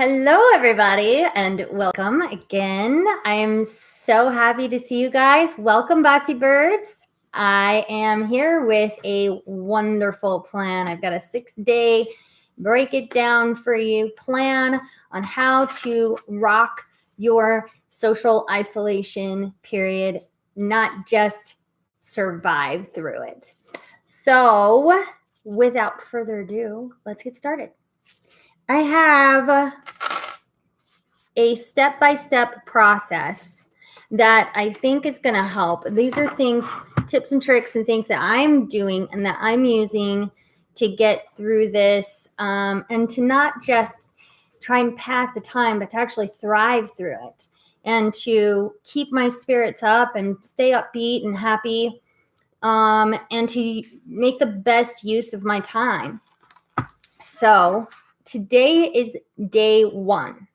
Hello, everybody, and welcome again. I am so happy to see you guys. Welcome, Bati Birds. I am here with a wonderful plan. I've got a 6-day break it down for you plan on how to rock your social isolation period, not just survive through it. So, without further ado, let's get started. I have a step-by-step process that I think is going to help. These are things, tips and tricks and things that I'm doing and that I'm using to get through this and to not just try and pass the time, but to actually thrive through it and to keep my spirits up and stay upbeat and happy and to make the best use of my time. So today is day 1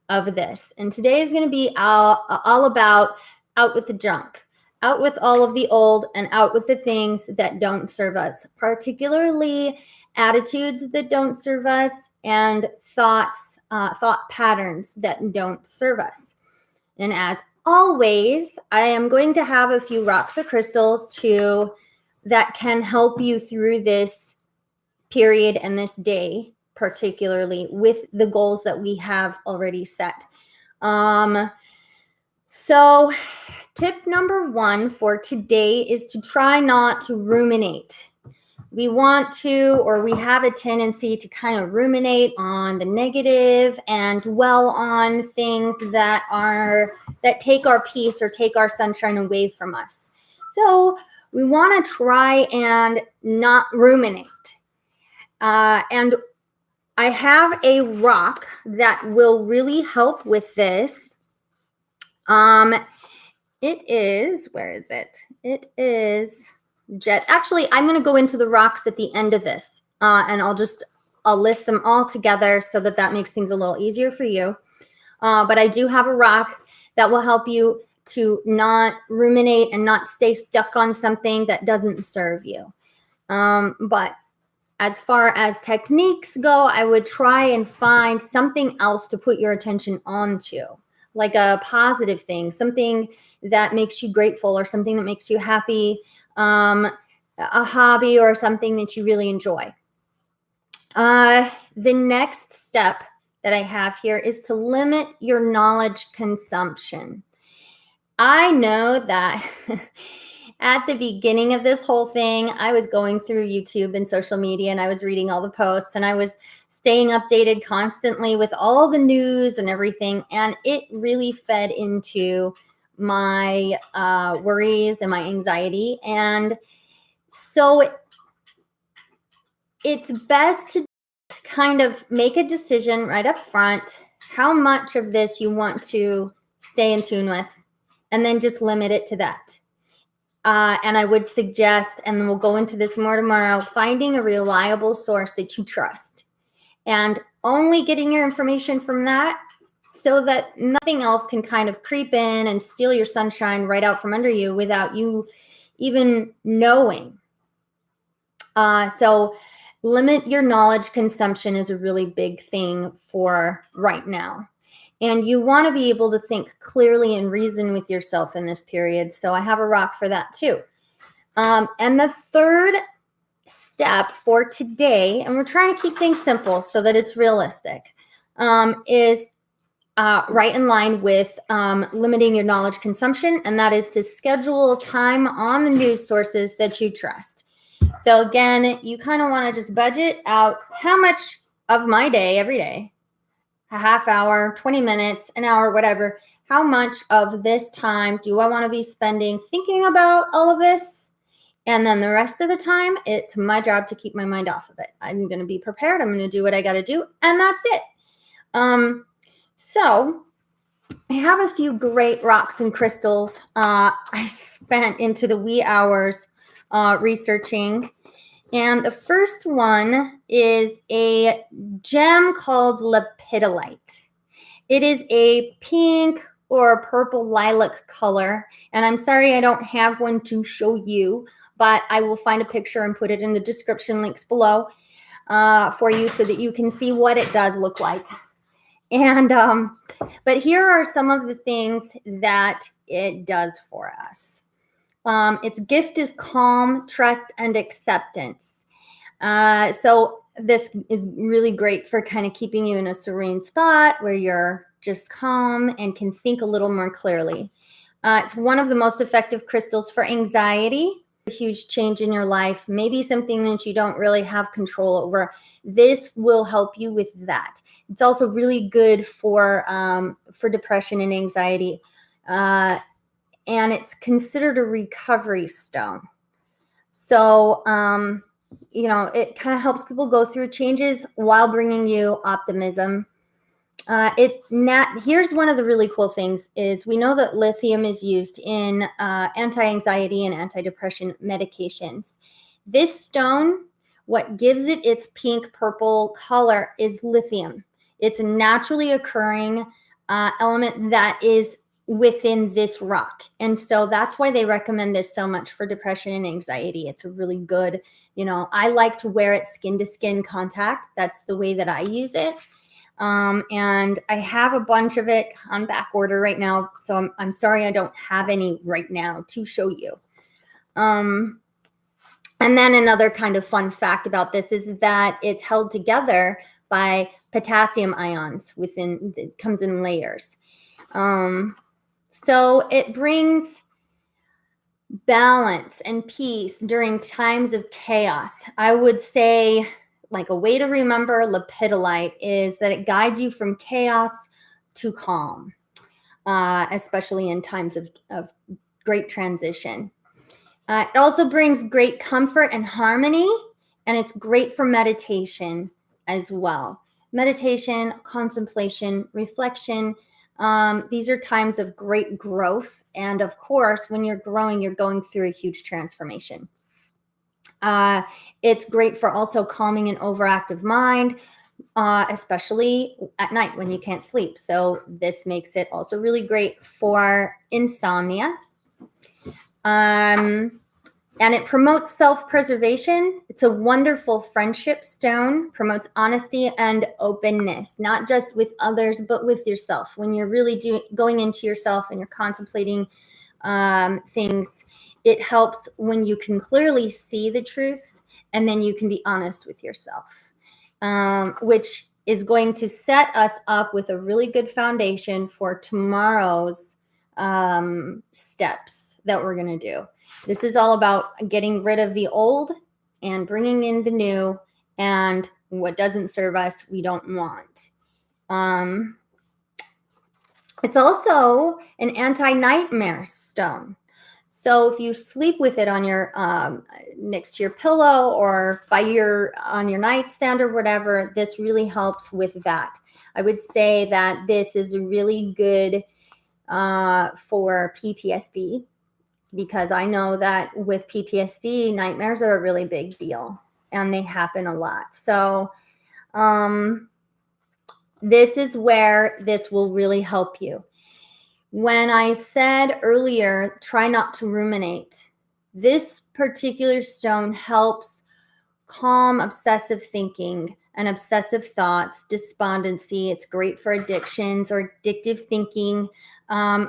of this. And today is going to be all about out with the junk, out with all of the old and out with the things that don't serve us, particularly attitudes that don't serve us and thought patterns that don't serve us. And as always, I am going to have a few rocks or crystals too that can help you through this period and this day, particularly with the goals that we have already set. So tip number 1 for today is to try not to ruminate. We want to, or we have a tendency to kind of ruminate on the negative and dwell on things that take our peace or take our sunshine away from us. So we want to try and not ruminate. And I have a rock that will really help with this. It is, where is it? It is jet. Actually, I'm going to go into the rocks at the end of this, and I'll list them all together so that makes things a little easier for you. But I do have a rock that will help you to not ruminate and not stay stuck on something that doesn't serve you. But as far as techniques go, I would try and find something else to put your attention onto, like a positive thing, something that makes you grateful or something that makes you happy, a hobby or something that you really enjoy. The next step that I have here is to limit your knowledge consumption. I know that at the beginning of this whole thing, I was going through YouTube and social media and I was reading all the posts and I was staying updated constantly with all the news and everything. And it really fed into my worries and my anxiety. And so it's best to kind of make a decision right up front how much of this you want to stay in tune with and then just limit it to that. And I would suggest, and we'll go into this more tomorrow, finding a reliable source that you trust and only getting your information from that so that nothing else can kind of creep in and steal your sunshine right out from under you without you even knowing. So limit your knowledge consumption is a really big thing for right now. And you want to be able to think clearly and reason with yourself in this period. So I have a rock for that too. And the third step for today, and we're trying to keep things simple so that it's realistic, is right in line with limiting your knowledge consumption. And that is to schedule time on the news sources that you trust. So again, you kind of want to just budget out how much of my day every day, a half hour, 20 minutes, an hour, whatever. How much of this time do I want to be spending thinking about all of this? And then the rest of the time, it's my job to keep my mind off of it. I'm going to be prepared. I'm going to do what I got to do. And that's it. So I have a few great rocks and crystals I spent into the wee hours researching. And the first one is a gem called Lepidolite. It is a pink or purple lilac color. And I'm sorry I don't have one to show you, but I will find a picture and put it in the description links below for you so that you can see what it does look like. And but here are some of the things that it does for us. Its gift is calm, trust, and acceptance. So this is really great for kind of keeping you in a serene spot where you're just calm and can think a little more clearly. It's one of the most effective crystals for anxiety. A huge change in your life, maybe something that you don't really have control over. This will help you with that. It's also really good for depression and anxiety, and it's considered a recovery stone. So it kind of helps people go through changes while bringing you optimism. Here's one of the really cool things is we know that lithium is used in anti-anxiety and anti-depression medications. This stone, what gives it its pink purple color is lithium. It's a naturally occurring element that is within this rock. And so that's why they recommend this so much for depression and anxiety. It's a really good, I like to wear it skin to skin contact. That's the way that I use it. And I have a bunch of it on back order right now. So I'm sorry I don't have any right now to show you. And then another kind of fun fact about this is that it's held together by potassium ions it comes in layers. So it brings balance and peace during times of chaos. I would say, like, a way to remember lepidolite is that it guides you from chaos to calm, especially in times of great transition. It also brings great comfort and harmony, and it's great for meditation as well. Meditation, contemplation, reflection. These are times of great growth. And of course, when you're growing, you're going through a huge transformation. It's great for also calming an overactive mind, especially at night when you can't sleep. So this makes it also really great for insomnia. And it promotes self-preservation. It's a wonderful friendship stone, promotes honesty and openness, not just with others, but with yourself. When you're really going into yourself and you're contemplating things, it helps when you can clearly see the truth, and then you can be honest with yourself, which is going to set us up with a really good foundation for tomorrow's steps that we're going to do. This is all about getting rid of the old and bringing in the new, and what doesn't serve us, we don't want. It's also an anti-nightmare stone. So if you sleep with it on your next to your pillow or on your nightstand or whatever, this really helps with that. I would say that this is really good for PTSD, because I know that with PTSD, nightmares are a really big deal and they happen a lot. So this is where this will really help you. When I said earlier, try not to ruminate, this particular stone helps calm obsessive thinking and obsessive thoughts, despondency. It's great for addictions or addictive thinking,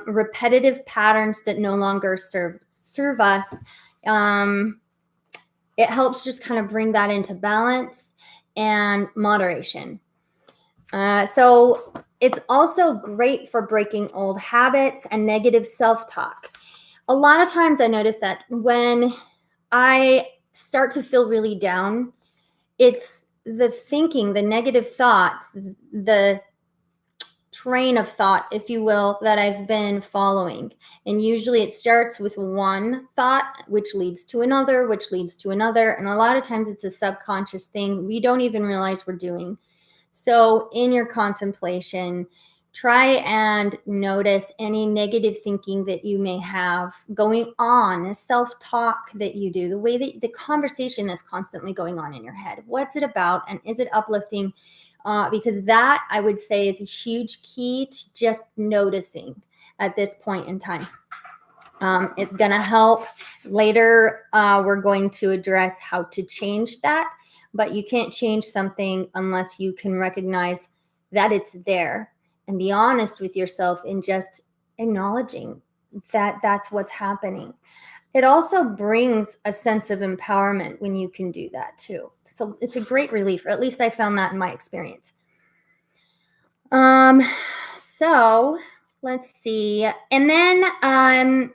repetitive patterns that no longer serve us. It helps just kind of bring that into balance and moderation. So it's also great for breaking old habits and negative self-talk. A lot of times I notice that when I start to feel really down, it's the thinking, the negative thoughts, the train of thought, if you will, that I've been following. And usually it starts with one thought, which leads to another, which leads to another. And a lot of times it's a subconscious thing we don't even realize we're doing. So in your contemplation, try and notice any negative thinking that you may have going on, self-talk that you do, the way that the conversation is constantly going on in your head. What's it about, and is it uplifting? Because that, I would say, is a huge key to just noticing at this point in time. It's going to help. Later, we're going to address how to change that, but you can't change something unless you can recognize that it's there. and be honest with yourself in just acknowledging that that's what's happening. It also brings a sense of empowerment when you can do that too. So it's a great relief, or at least I found that in my experience. So let's see. And then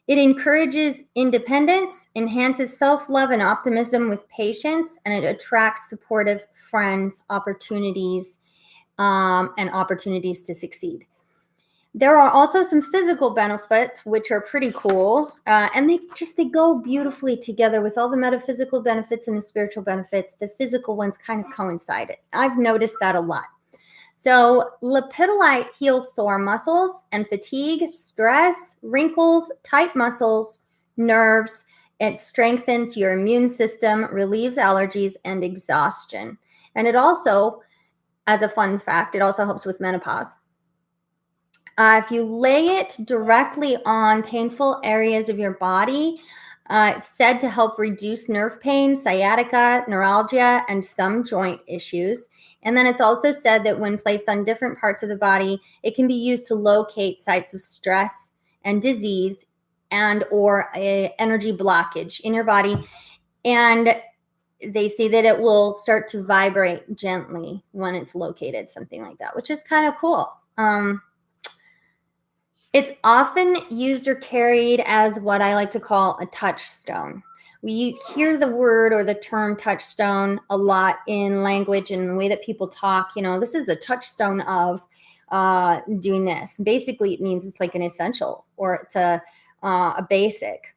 it encourages independence, enhances self-love and optimism with patience, and it attracts supportive friends, opportunities, and opportunities to succeed. There are also some physical benefits, which are pretty cool. And they go beautifully together with all the metaphysical benefits and the spiritual benefits. The physical ones kind of coincide. I've noticed that a lot. So lepidolite heals sore muscles and fatigue, stress, wrinkles, tight muscles, nerves. It strengthens your immune system, relieves allergies and exhaustion. And it also, as a fun fact, it also helps with menopause. If you lay it directly on painful areas of your body, it's said to help reduce nerve pain, sciatica, neuralgia, and some joint issues. And then it's also said that when placed on different parts of the body, it can be used to locate sites of stress and disease and or energy blockage in your body. And they say that it will start to vibrate gently when it's located, something like that, which is kind of cool. It's often used or carried as what I like to call a touchstone. We hear the word or the term touchstone a lot in language and the way that people talk. You know, this is a touchstone of doing this. Basically, it means it's like an essential or it's a basic.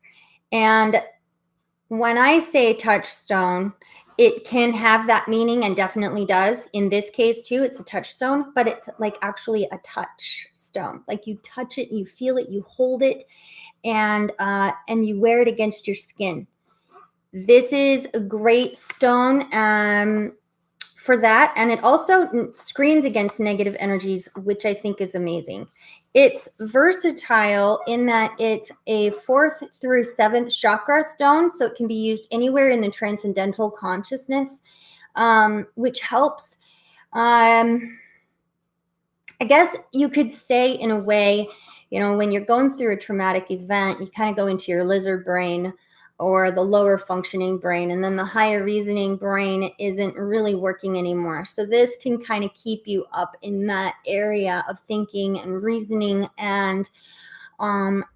And when I say touchstone, it can have that meaning and definitely does. In this case, too, it's a touchstone, but it's like actually a touchstone. Like you touch it, you feel it, you hold it, and you wear it against your skin. This is a great stone for that, and it also screens against negative energies, which I think is amazing. It's versatile in that it's a 4th through 7th chakra stone, so it can be used anywhere in the transcendental consciousness, which helps. I guess you could say in a way, you know, when you're going through a traumatic event, you kind of go into your lizard brain or the lower functioning brain, and then the higher reasoning brain isn't really working anymore. So this can kind of keep you up in that area of thinking and reasoning and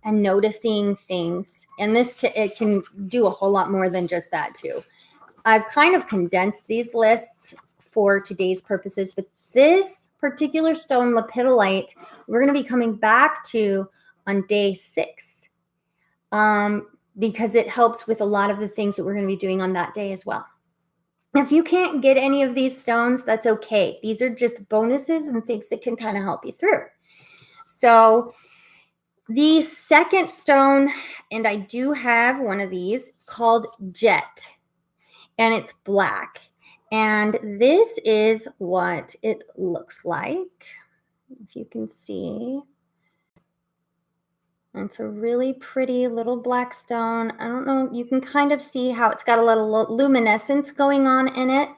noticing things. And it can do a whole lot more than just that too. I've kind of condensed these lists for today's purposes, but this particular stone, lepidolite, we're going to be coming back to on day 6. Because it helps with a lot of the things that we're going to be doing on that day as well. If you can't get any of these stones, that's okay. These are just bonuses and things that can kind of help you through. So the second stone, and I do have one of these, it's called Jet, and it's black. And this is what it looks like, if you can see. It's a really pretty little black stone. I don't know, you can kind of see how it's got a little luminescence going on in it.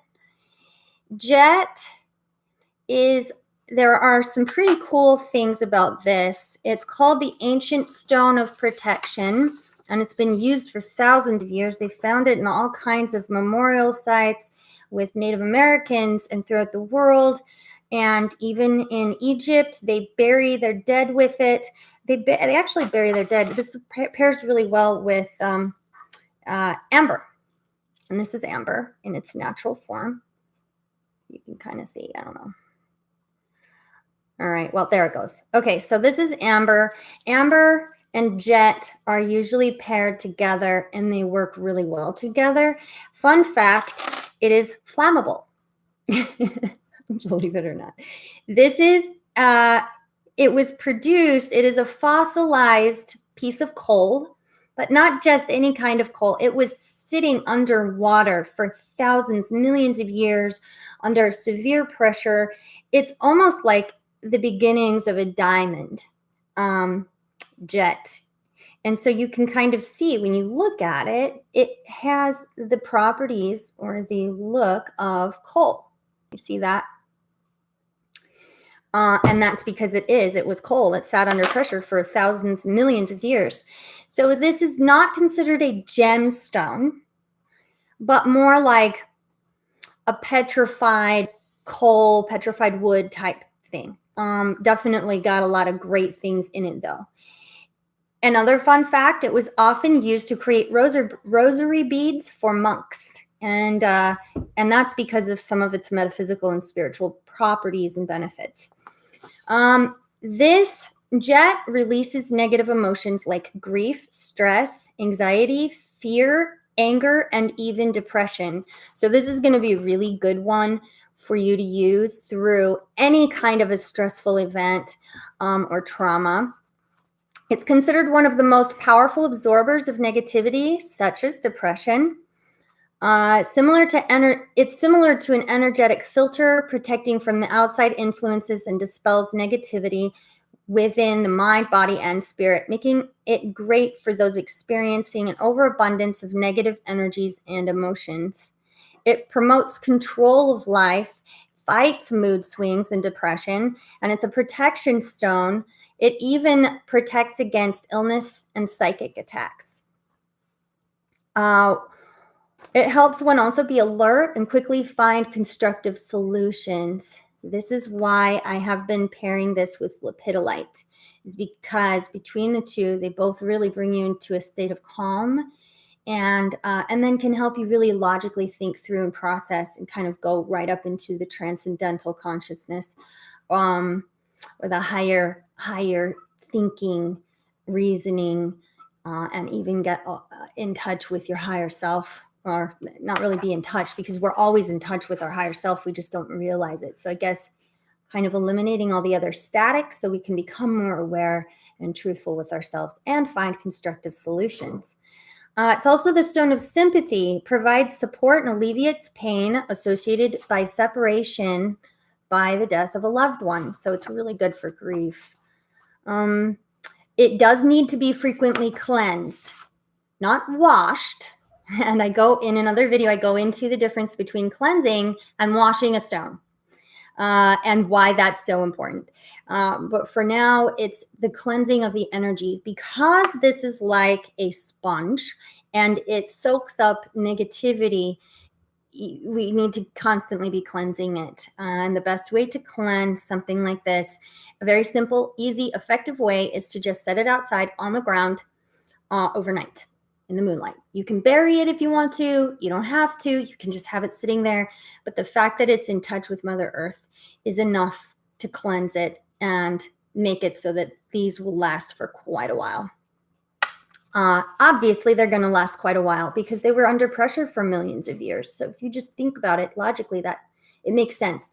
Jet there are some pretty cool things about this. It's called the ancient stone of protection, and it's been used for thousands of years. They found it in all kinds of memorial sites with Native Americans and throughout the world. And even in Egypt, they bury their dead with it. They actually bury their dead. This pairs really well with amber. And this is amber in its natural form. You can kind of see, I don't know. All right, well, there it goes. Okay, so this is amber. Amber and jet are usually paired together, and they work really well together. Fun fact, it is flammable. Believe it or not. This is, it was produced, it is a fossilized piece of coal, but not just any kind of coal. It was sitting underwater for thousands, millions of years under severe pressure. It's almost like the beginnings of a diamond jet. And so you can kind of see when you look at it, it has the properties or the look of coal. You see that? And that's because it was coal. It sat under pressure for thousands, millions of years. So this is not considered a gemstone, but more like a petrified coal, petrified wood type thing. Definitely got a lot of great things in it though. Another fun fact, it was often used to create rosary beads for monks. And that's because of some of its metaphysical and spiritual properties and benefits. This jet releases negative emotions like grief, stress, anxiety, fear, anger, and even depression. So this is going to be a really good one for you to use through any kind of a stressful event or trauma. It's considered one of the most powerful absorbers of negativity, such as depression. It's similar to an energetic filter, protecting from the outside influences and dispels negativity within the mind, body, and spirit, making it great for those experiencing an overabundance of negative energies and emotions. It promotes control of life, fights mood swings and depression, and it's a protection stone. It even protects against illness and psychic attacks. It helps one also be alert and quickly find constructive solutions. This is why I have been pairing this with Lepidolite, is because between the two, they both really bring you into a state of calm and then can help you really logically think through and process and kind of go right up into the transcendental consciousness or the higher thinking, reasoning, and even get in touch with your higher self. Or not really be in touch, because we're always in touch with our higher self. We just don't realize it. So I guess kind of eliminating all the other static so we can become more aware and truthful with ourselves and find constructive solutions. It's also the stone of sympathy, provides support and alleviates pain associated by separation by the death of a loved one. So it's really good for grief. It does need to be frequently cleansed, not washed. And I go in another video, I go into the difference between cleansing and washing a stone and why that's so important. But for now, it's the cleansing of the energy, because this is like a sponge and it soaks up negativity. We need to constantly be cleansing it. And the best way to cleanse something like this, a very simple, easy, effective way, is to just set it outside on the ground overnight. In the moonlight. You can bury it if you want to. You don't have to. You can just have it sitting there. But the fact that it's in touch with Mother Earth is enough to cleanse it and make it so that these will last for quite a while. Obviously, they're going to last quite a while because they were under pressure for millions of years. So if you just think about it logically, that it makes sense.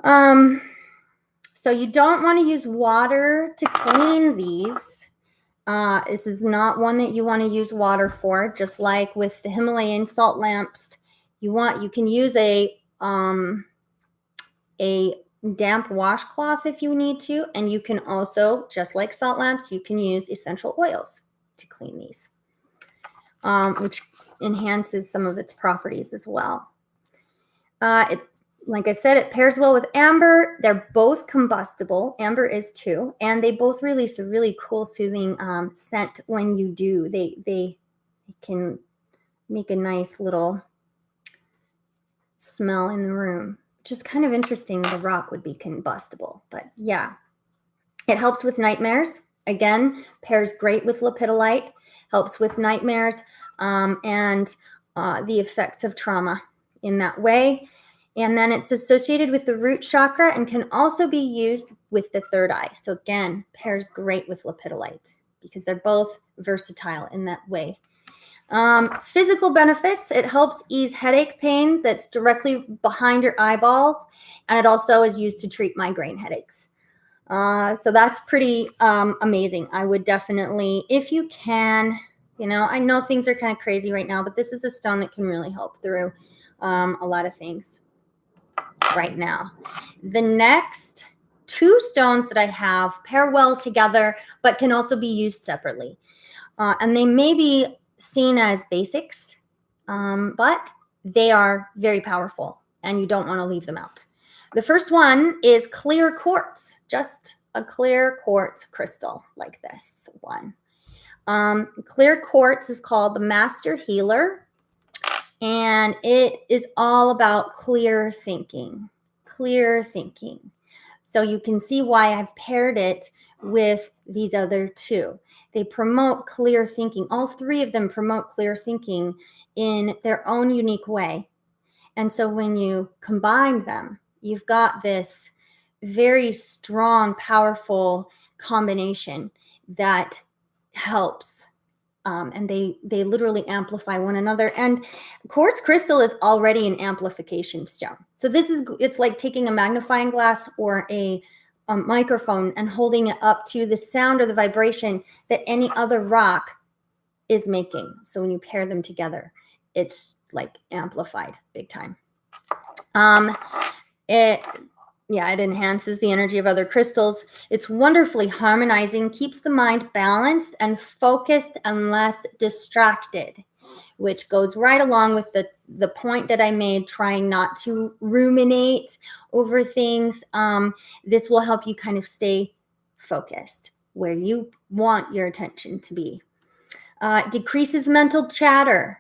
So you don't want to use water to clean these. This is not one that you want to use water for. Just like with the Himalayan salt lamps, you can use a damp washcloth if you need to, and you can also, just like salt lamps, you can use essential oils to clean these, which enhances some of its properties as well. Like I said, it pairs well with amber. They're both combustible. Amber is too. And they both release a really cool, soothing scent when you do. They can make a nice little smell in the room, which is kind of interesting. The rock would be combustible. But yeah, it helps with nightmares. Again, pairs great with Lepidolite. Helps with nightmares and the effects of trauma in that way. And then it's associated with the root chakra and can also be used with the third eye. So again, pairs great with Lepidolite because they're both versatile in that way. Physical benefits, it helps ease headache pain that's directly behind your eyeballs. And it also is used to treat migraine headaches. So that's pretty amazing. I would definitely, if you can, I know things are kind of crazy right now, but this is a stone that can really help through a lot of things right now. The next two stones that I have pair well together, but can also be used separately. And they may be seen as basics, but they are very powerful and you don't want to leave them out. The first one is clear quartz, just a clear quartz crystal like this one. Clear quartz is called the Master Healer, and it is all about clear thinking. Clear thinking. So you can see why I've paired it with these other two. They promote clear thinking. All three of them promote clear thinking in their own unique way. And so when you combine them, you've got this very strong, powerful combination that helps. And they literally amplify one another. And quartz crystal is already an amplification stone. So it's like taking a magnifying glass or a microphone and holding it up to the sound or the vibration that any other rock is making. So when you pair them together, it's like amplified big time. It enhances the energy of other crystals. It's wonderfully harmonizing, keeps the mind balanced and focused and less distracted, which goes right along with the point that I made, trying not to ruminate over things. This will help you kind of stay focused where you want your attention to be. Decreases mental chatter.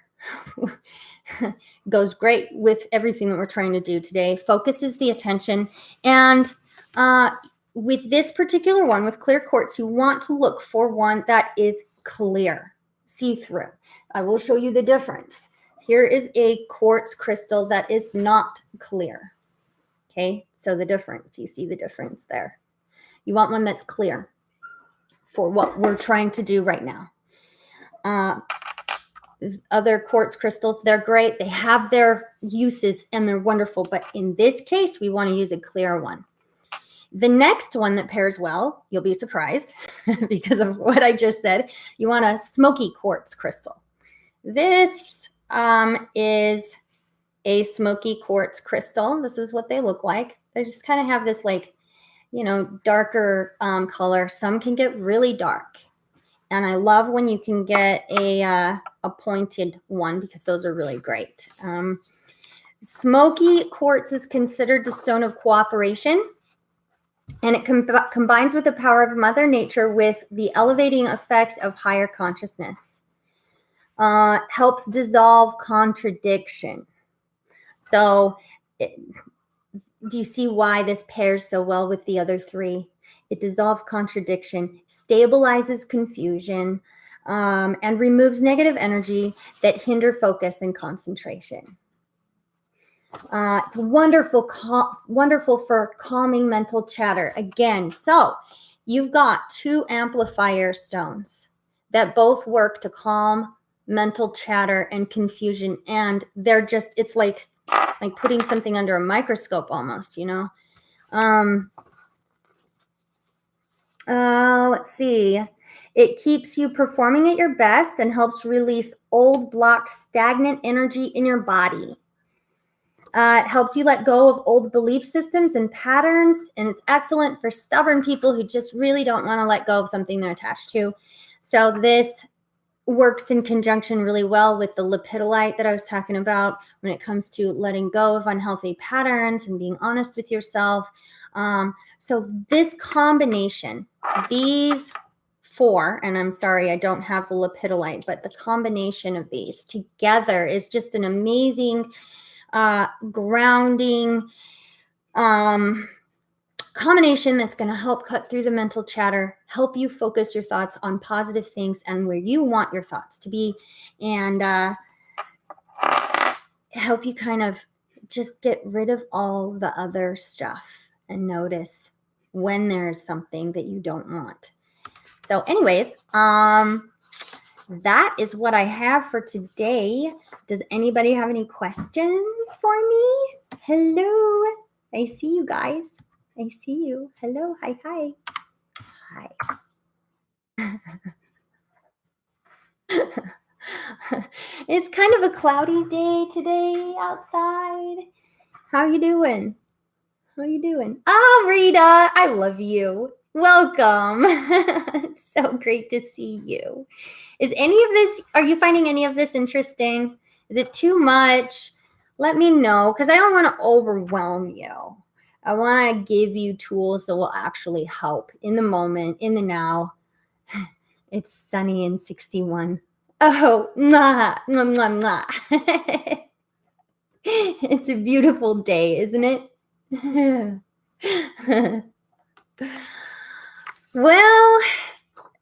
Goes great with everything that we're trying to do today. Focuses the attention. And with this particular one, with clear quartz, you want to look for one that is clear, see-through. I will show you the difference. Here is a quartz crystal that is not clear. Okay, so the difference, you see the difference there. You want one that's clear for what we're trying to do right now. Other quartz crystals, they're great. They have their uses and they're wonderful. But in this case, we want to use a clear one. The next one that pairs well, you'll be surprised because of what I just said. You want a smoky quartz crystal. This is a smoky quartz crystal. This is what they look like. They just kind of have this darker color. Some can get really dark. And I love when you can get a pointed one because those are really great. Smoky quartz is considered the stone of cooperation. And it combines with the power of Mother Nature with the elevating effect of higher consciousness. Helps dissolve contradiction. So do you see why this pairs so well with the other three? It dissolves contradiction, stabilizes confusion, and removes negative energy that hinder focus and concentration. It's wonderful for calming mental chatter. Again, so you've got two amplifier stones that both work to calm mental chatter and confusion. And they're just, it's like putting something under a microscope almost, Let's see. It keeps you performing at your best and helps release old, blocked, stagnant energy in your body. It helps you let go of old belief systems and patterns, and it's excellent for stubborn people who just really don't want to let go of something they're attached to. So this works in conjunction really well with the lepidolite that I was talking about when it comes to letting go of unhealthy patterns and being honest with yourself. So this combination, these four, and I'm sorry I don't have the lepidolite, but the combination of these together is just an amazing grounding combination that's going to help cut through the mental chatter, help you focus your thoughts on positive things and where you want your thoughts to be, and help you kind of just get rid of all the other stuff and notice when there's something that you don't want. So anyways, that is what I have for today. Does anybody have any questions for me? Hello. I see you guys. I see you. Hello. Hi. Hi. It's kind of a cloudy day today outside. How are you doing? Oh, Rita, I love you. Welcome. It's so great to see you. Are you finding any of this interesting? Is it too much? Let me know, because I don't want to overwhelm you. I want to give you tools that will actually help in the moment, in the now. It's sunny and 61. Oh, mwah, mwah, mwah, mwah. It's a beautiful day, isn't it? Well,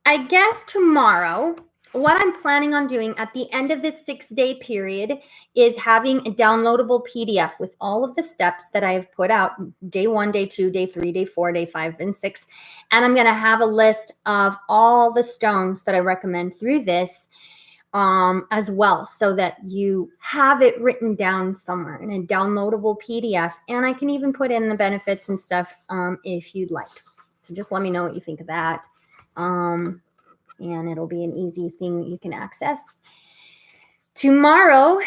I guess tomorrow, what I'm planning on doing at the end of this 6-day period is having a downloadable PDF with all of the steps that I've put out, day 1, day 2, day 3, day 4, day 5, and 6. And I'm going to have a list of all the stones that I recommend through this as well, so that you have it written down somewhere in a downloadable PDF. And I can even put in the benefits and stuff if you'd like. So just let me know what you think of that. And it'll be an easy thing that you can access. Tomorrow,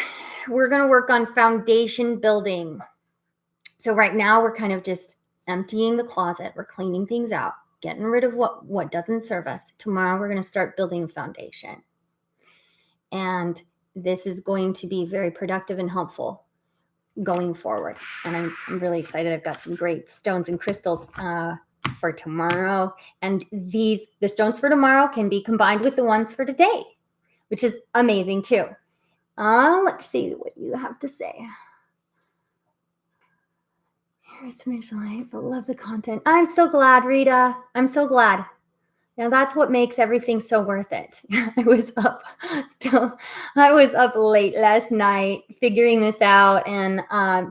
we're going to work on foundation building. So right now, we're kind of just emptying the closet. We're cleaning things out, getting rid of what doesn't serve us. Tomorrow, we're going to start building a foundation. And this is going to be very productive and helpful going forward. And I'm really excited. I've got some great stones and crystals for tomorrow. And the stones for tomorrow can be combined with the ones for today, which is amazing too. Let's see what you have to say. Here's Lepidolite, but love the content. I'm so glad, Rita. I'm so glad. Now that's what makes everything so worth it. I was up late last night figuring this out and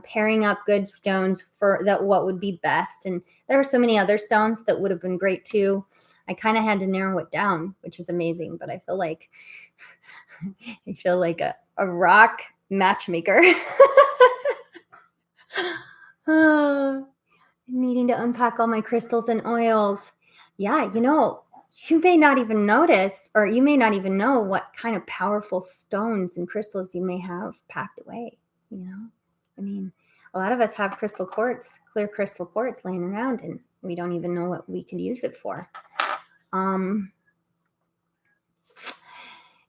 pairing up good stones for what would be best. And there are so many other stones that would have been great too. I kind of had to narrow it down, which is amazing. But I feel like a rock matchmaker. Needing to unpack all my crystals and oils. Yeah, you may not even notice, or you may not even know what kind of powerful stones and crystals you may have packed away. I mean, a lot of us have crystal quartz, clear crystal quartz laying around, and we don't even know what we could use it for.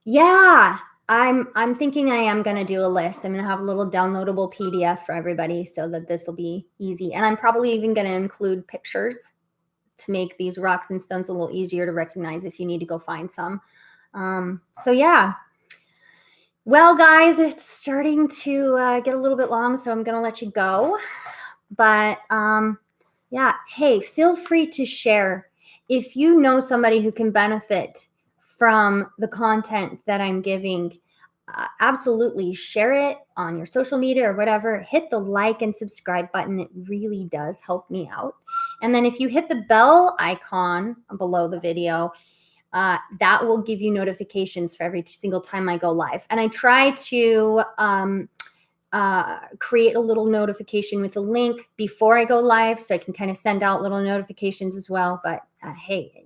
Yeah, I'm thinking I am going to do a list. I'm going to have a little downloadable PDF for everybody so that this will be easy. And I'm probably even going to include pictures to make these rocks and stones a little easier to recognize if you need to go find some. So yeah. Well, guys, it's starting to get a little bit long, so I'm going to let you go. But yeah, hey, feel free to share. If you know somebody who can benefit from the content that I'm giving, absolutely share it on your social media or whatever. Hit the like and subscribe button. It really does help me out. And then if you hit the bell icon below the video, that will give you notifications for every single time I go live. And I try to create a little notification with a link before I go live, so I can kind of send out little notifications as well. But hey,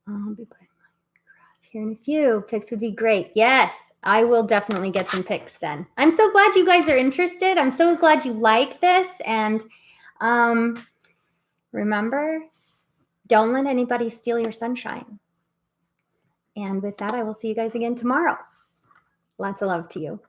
I'll be putting here in a few. Pics would be great. Yes, I will definitely get some pics then. I'm so glad you guys are interested. I'm so glad you like this. And remember, don't let anybody steal your sunshine. And with that, I will see you guys again tomorrow. Lots of love to you.